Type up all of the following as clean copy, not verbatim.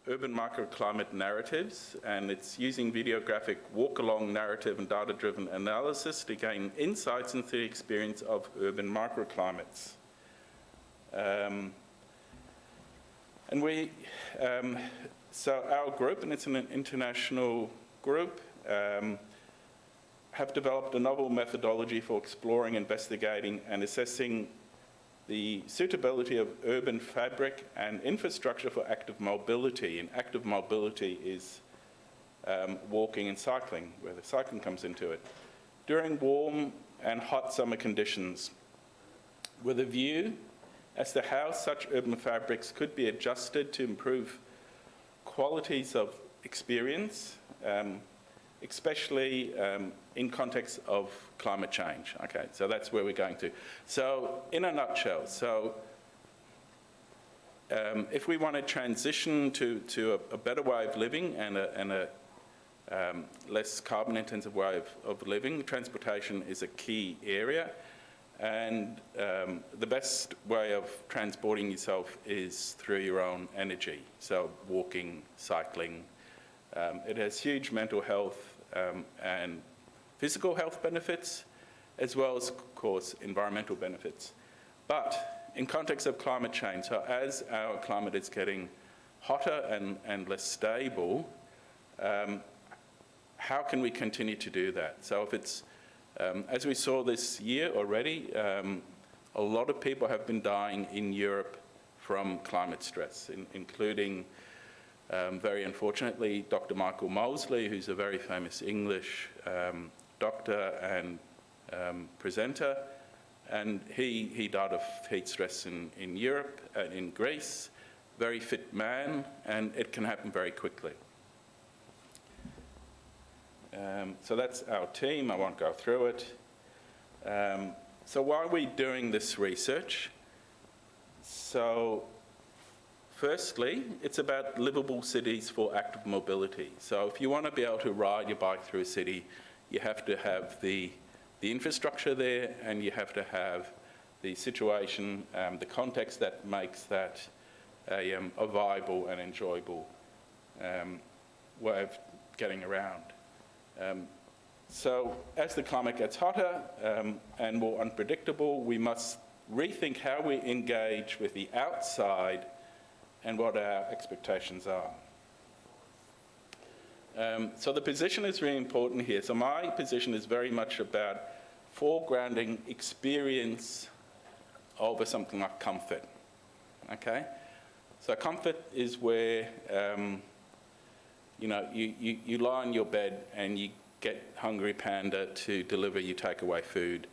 urban microclimate narratives, and it's using videographic walk-along narrative and data-driven analysis to gain insights into the experience of urban microclimates. So our group, and it's an international group, have developed a novel methodology for exploring, investigating, and assessing the suitability of urban fabric and infrastructure for active mobility. And active mobility is walking and cycling, where the cycling comes into it, during warm and hot summer conditions, with a view as to how such urban fabrics could be adjusted to improve qualities of experience, especially in context of climate change. Okay, so that's where we're going to. So in a nutshell, if we want to transition to a better way of living and a less carbon intensive way of living, transportation is a key area. And the best way of transporting yourself is through your own energy. So walking, cycling. It has huge mental health and physical health benefits, as well as, of course, environmental benefits. But in context of climate change, so as our climate is getting hotter and less stable, how can we continue to do that? So if it's, as we saw this year already, a lot of people have been dying in Europe from climate stress, including, very unfortunately, Dr. Michael Mosley, who's a very famous English doctor and presenter, and he died of heat stress in Europe, in Greece, very fit man, and it can happen very quickly. So that's our team. I won't go through it. So why are we doing this research? So firstly, it's about livable cities for active mobility. So if you want to be able to ride your bike through a city, you have to have the infrastructure there, and you have to have the situation, the context that makes that a viable and enjoyable way of getting around. So as the climate gets hotter and more unpredictable, we must rethink how we engage with the outside and what our expectations are. So the position is really important here. So my position is very much about foregrounding experience over something like comfort, okay? So comfort is where, you lie in your bed and you get Hungry Panda to deliver you takeaway food,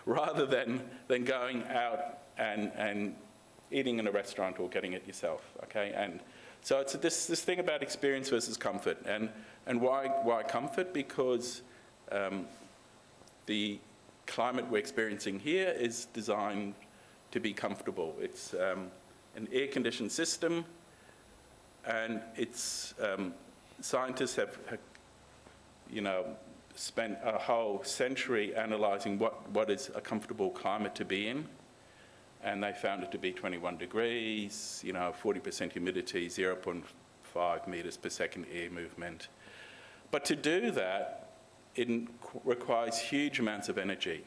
rather than going out and eating in a restaurant or getting it yourself, okay? And so it's this thing about experience versus comfort. And why comfort? Because the climate we're experiencing here is designed to be comfortable. It's an air-conditioned system, and it's scientists have spent a whole century analysing what is a comfortable climate to be in, and they found it to be 21 degrees, 40% humidity, 0.5 metres per second air movement. But to do that, it requires huge amounts of energy.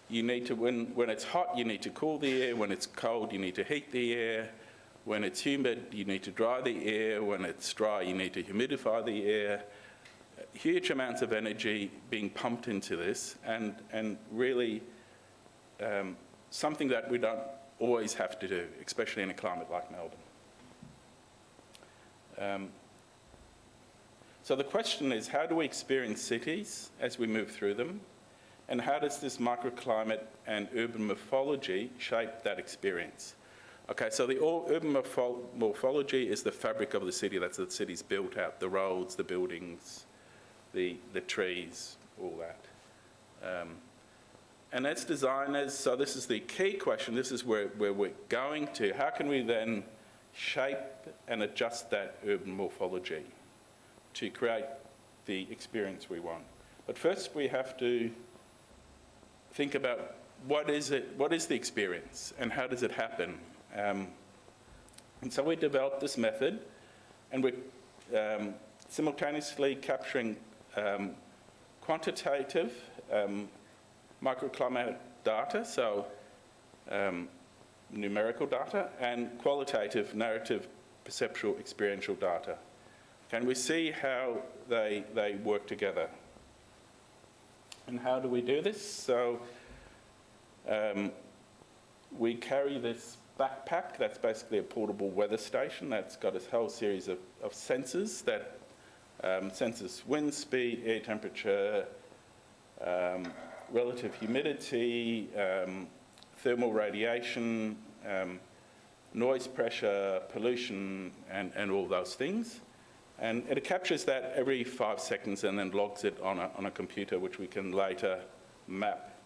You need to, when it's hot, you need to cool the air. When it's cold, you need to heat the air. When it's humid, you need to dry the air. When it's dry, you need to humidify the air. Huge amounts of energy being pumped into this, and really something that we don't always have to do, especially in a climate like Melbourne. So the question is, how do we experience cities as we move through them? And how does this microclimate and urban morphology shape that experience? Okay, so the urban morphology is the fabric of the city. That's the city's built out, the roads, the buildings, the trees, all that. And as designers, so this is the key question, this is where we're going to. How can we then shape and adjust that urban morphology to create the experience we want? But first we have to think about what is the experience and how does it happen? And so we developed this method, and we're simultaneously capturing quantitative microclimate data, so numerical data, and qualitative narrative, perceptual, experiential data. Can we see how they work together? And how do we do this? So we carry this backpack that's basically a portable weather station that's got a whole series of sensors that senses wind speed, air temperature, relative humidity, thermal radiation, noise pressure, pollution, and all those things. And it captures that every 5 seconds and then logs it on a computer, which we can later map.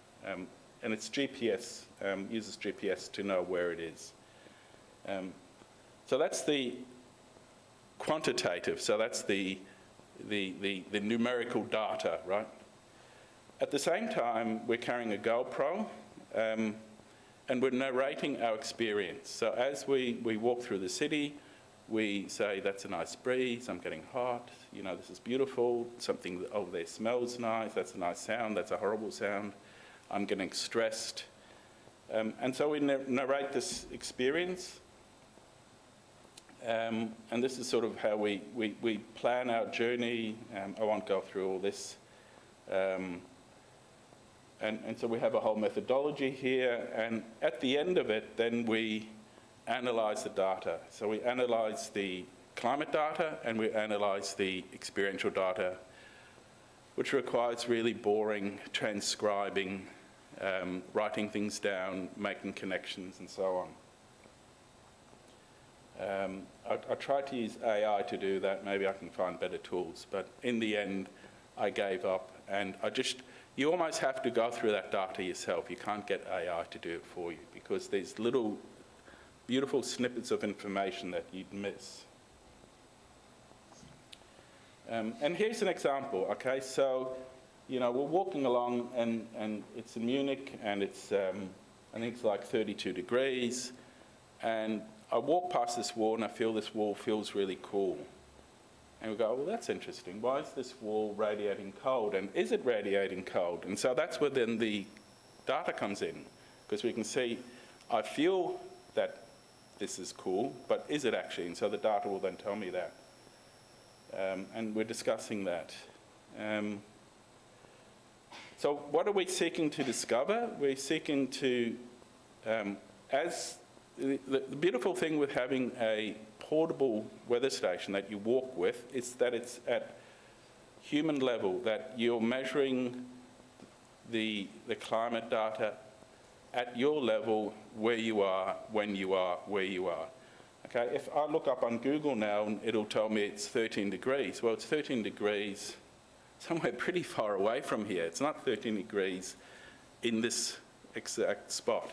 And it's GPS, uses GPS to know where it is. So that's the quantitative, so that's the numerical data, right? At the same time, we're carrying a GoPro, and we're narrating our experience. So as we walk through the city, we say, that's a nice breeze, I'm getting hot, you know, this is beautiful, something over there smells nice, that's a nice sound, that's a horrible sound, I'm getting stressed. And so we narrate this experience, and this is sort of how we plan our journey. I won't go through all this. And so we have a whole methodology here, and at the end of it, then we analyze the data. So we analyze the climate data and we analyze the experiential data, which requires really boring transcribing, writing things down, making connections, and so on. I tried to use AI to do that. Maybe I can find better tools, but in the end, I gave up, and you almost have to go through that data yourself. You can't get AI to do it for you because there's little beautiful snippets of information that you'd miss. And here's an example, okay? So, you know, we're walking along and it's in Munich and it's, I think it's like 32 degrees. And I walk past this wall and I feel this wall feels really cool. And we go, well, that's interesting. Why is this wall radiating cold? And is it radiating cold? And so that's where then the data comes in, because we can see, I feel that this is cool, but is it actually? And so the data will then tell me that. And we're discussing that. So what are we seeking to discover? We're seeking to, the beautiful thing with having a portable weather station that you walk with is that it's at human level, that you're measuring the climate data at your level, where you are, when you are, where you are. Okay, if I look up on Google now, it'll tell me it's 13 degrees. Well, it's 13 degrees somewhere pretty far away from here. It's not 13 degrees in this exact spot.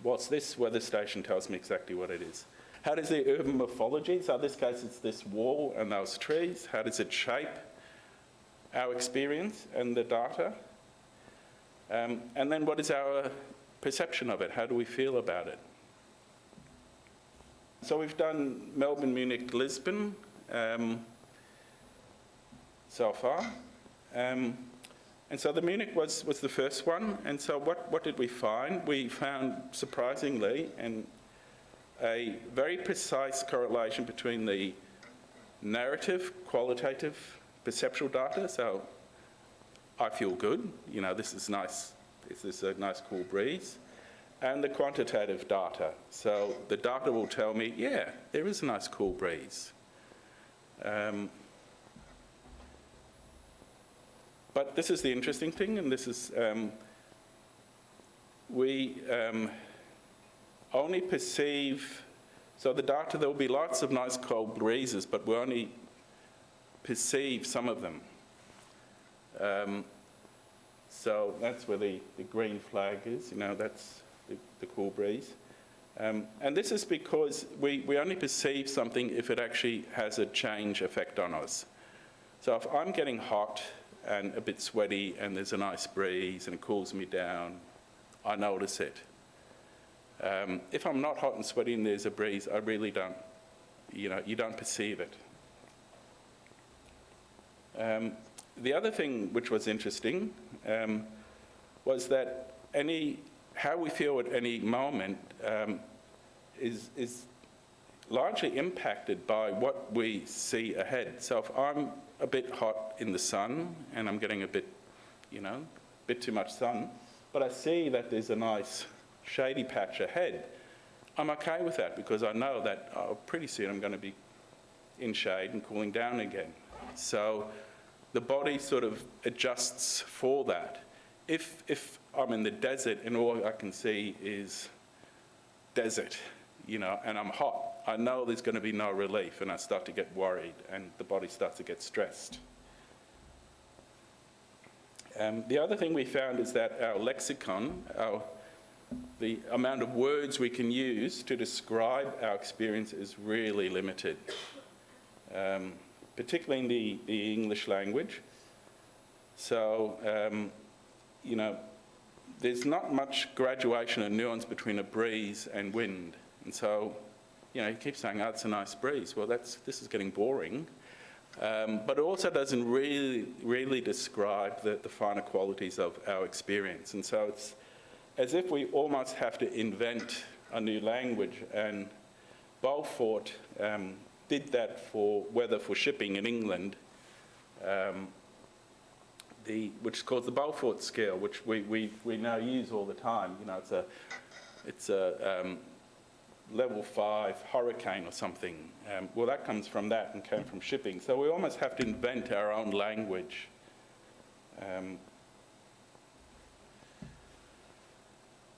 Whilst this weather station tells me exactly what it is. How does the urban morphology, so in this case it's this wall and those trees, how does it shape our experience and the data? And then what is our perception of it? How do we feel about it? So we've done Melbourne, Munich, Lisbon so far. And so the Munich was the first one. And so what did we find? We found, surprisingly, a very precise correlation between the narrative, qualitative, perceptual data. So I feel good, you know, this is nice, this is a nice cool breeze. And the quantitative data. So the data will tell me, yeah, there is a nice cool breeze. But this is the interesting thing, and this is, we only perceive, so the data, there will be lots of nice cold breezes, but we only perceive some of them. So that's where the green flag is, you know, that's the cool breeze. And this is because we only perceive something if it actually has a change effect on us. So if I'm getting hot and a bit sweaty and there's a nice breeze and it cools me down, I notice it. If I'm not hot and sweaty and there's a breeze, I really don't, you don't perceive it. The other thing which was interesting was that how we feel at any moment is largely impacted by what we see ahead. So if I'm a bit hot in the sun and I'm getting a bit too much sun, but I see that there's a nice shady patch ahead, I'm okay with that because I know that pretty soon I'm going to be in shade and cooling down again. So the body sort of adjusts for that. If I'm in the desert and all I can see is desert, and I'm hot, I know there's going to be no relief, and I start to get worried and the body starts to get stressed. The other thing we found is that our lexicon, the amount of words we can use to describe our experience is really limited, particularly in the English language. So, there's not much graduation and nuance between a breeze and wind. And so, you keep saying, oh, it's a nice breeze. Well, this is getting boring. But it also doesn't really describe the finer qualities of our experience. And so it's as if we almost have to invent a new language. And Beaufort did that for weather for shipping in England, which is called the Beaufort scale, which we now use all the time. It's a level 5 hurricane or something. Well, that comes from that and came from shipping. So we almost have to invent our own language.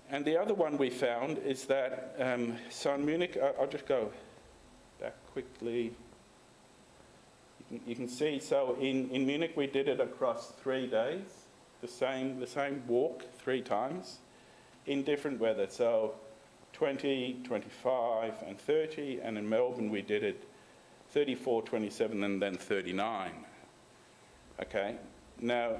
And the other one we found is that, so in Munich, I'll just go back quickly. You can see, so in Munich we did it across 3 days, the same walk 3 times in different weather. So 20, 25 and 30, and in Melbourne we did it 34, 27 and then 39. Okay, now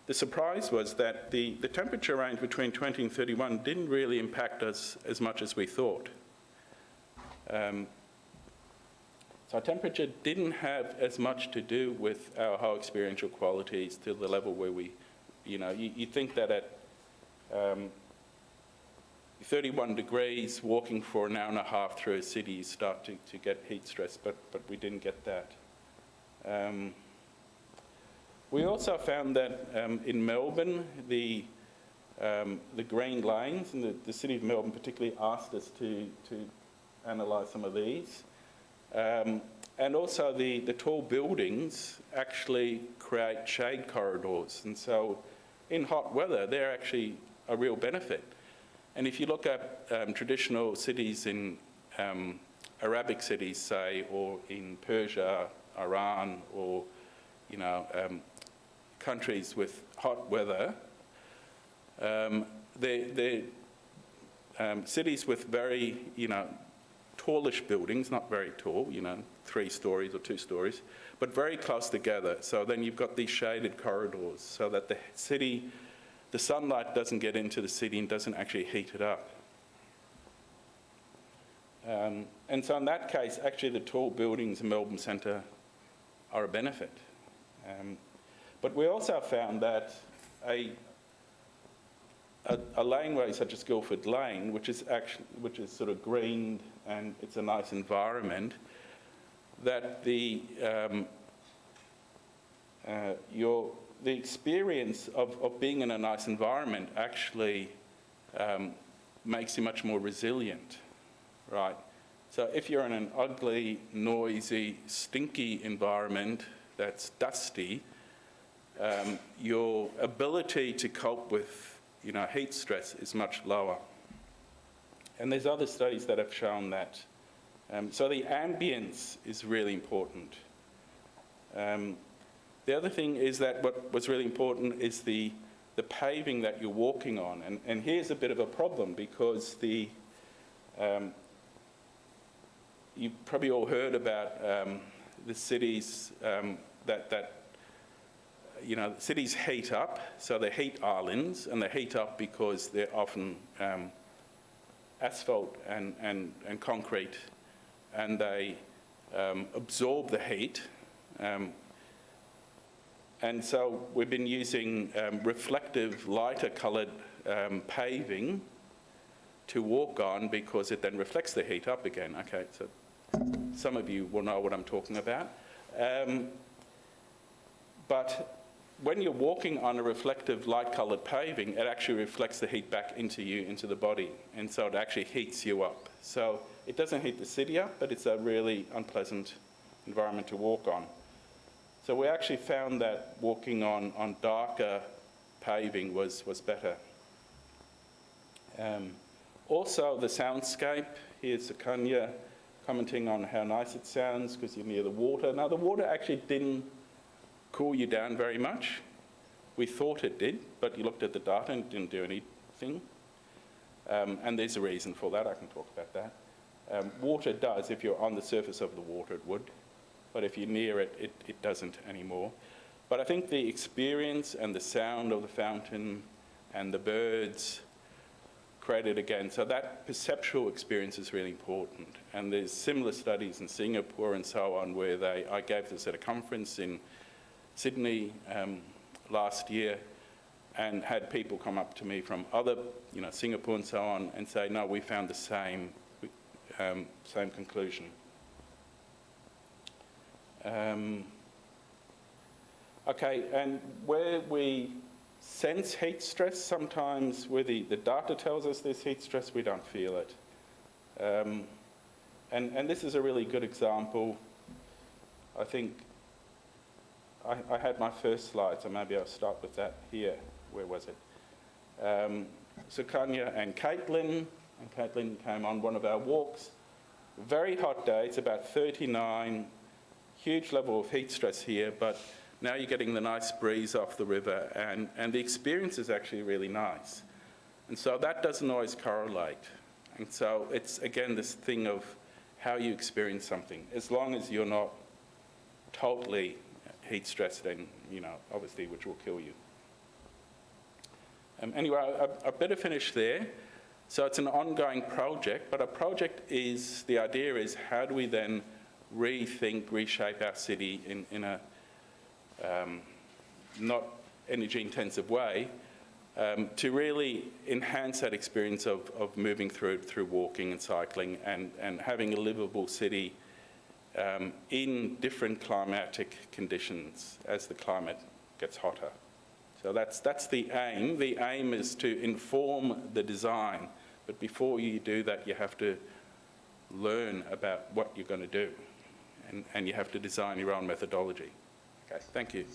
the surprise was that the temperature range between 20 and 31 didn't really impact us as much as we thought. So temperature didn't have as much to do with our whole experiential qualities to the level where you think that at 31 degrees, walking for an hour and a half through a city, you start to get heat stress, but we didn't get that. We also found that in Melbourne, the green lanes, and the City of Melbourne particularly asked us to analyse some of these. And also the tall buildings actually create shade corridors. And so in hot weather, they're actually a real benefit. And if you look at traditional cities in Arabic cities, say, or in Persia, Iran, or, countries with hot weather, they're cities with very, tallish buildings, not very tall, 3 stories or 2 stories, but very close together. So then you've got these shaded corridors so that the sunlight doesn't get into the city and doesn't actually heat it up. And so in that case, actually the tall buildings in Melbourne Centre are a benefit. But we also found that a laneway such as Guildford Lane, which is sort of greened and it's a nice environment, that the experience of being in a nice environment actually makes you much more resilient, right? So if you're in an ugly, noisy, stinky environment that's dusty, your ability to cope with heat stress is much lower. And there's other studies that have shown that. So the ambience is really important. The other thing is that what was really important is the paving that you're walking on. And here's a bit of a problem because you've probably all heard about the cities cities heat up, so they're heat islands, and they heat up because they're often asphalt and concrete, and they absorb the heat. And so we've been using reflective, lighter coloured paving to walk on, because it then reflects the heat up again. Okay, so some of you will know what I'm talking about. But when you're walking on a reflective, light-coloured paving, it actually reflects the heat back into you, into the body, and so it actually heats you up. So it doesn't heat the city up, but it's a really unpleasant environment to walk on. So we actually found that walking on darker paving was better. Also, the soundscape. Here's Sukanya commenting on how nice it sounds because you're near the water. Now, the water actually didn't cool you down very much. We thought it did, but you looked at the data and it didn't do anything. And there's a reason for that. I can talk about that. Water does. If you're on the surface of the water, it would. But if you're near it, it doesn't anymore. But I think the experience and the sound of the fountain and the birds created again. So that perceptual experience is really important. And there's similar studies in Singapore and so on where I gave this at a conference in Sydney last year and had people come up to me from other, Singapore and so on, and say, no, we found the same conclusion. Okay, and where we sense heat stress, sometimes where the data tells us there's heat stress, we don't feel it. And this is a really good example. I think I had my first slide, so maybe I'll start with that here. Where was it? Sukanya and Caitlin came on one of our walks. Very hot day, it's about 39, huge level of heat stress here, but now you're getting the nice breeze off the river, and the experience is actually really nice. And so that doesn't always correlate. And so it's, again, this thing of how you experience something. As long as you're not totally heat stressed, then, obviously, which will kill you. Anyway, I better finish there. So it's an ongoing project, but a project is, the idea is, how do we then rethink, reshape our city in a not energy-intensive way to really enhance that experience of moving through walking and cycling and having a livable city in different climatic conditions as the climate gets hotter. So that's the aim. The aim is to inform the design, but before you do that, you have to learn about what you're going to do, and you have to design your own methodology. Okay, thank you.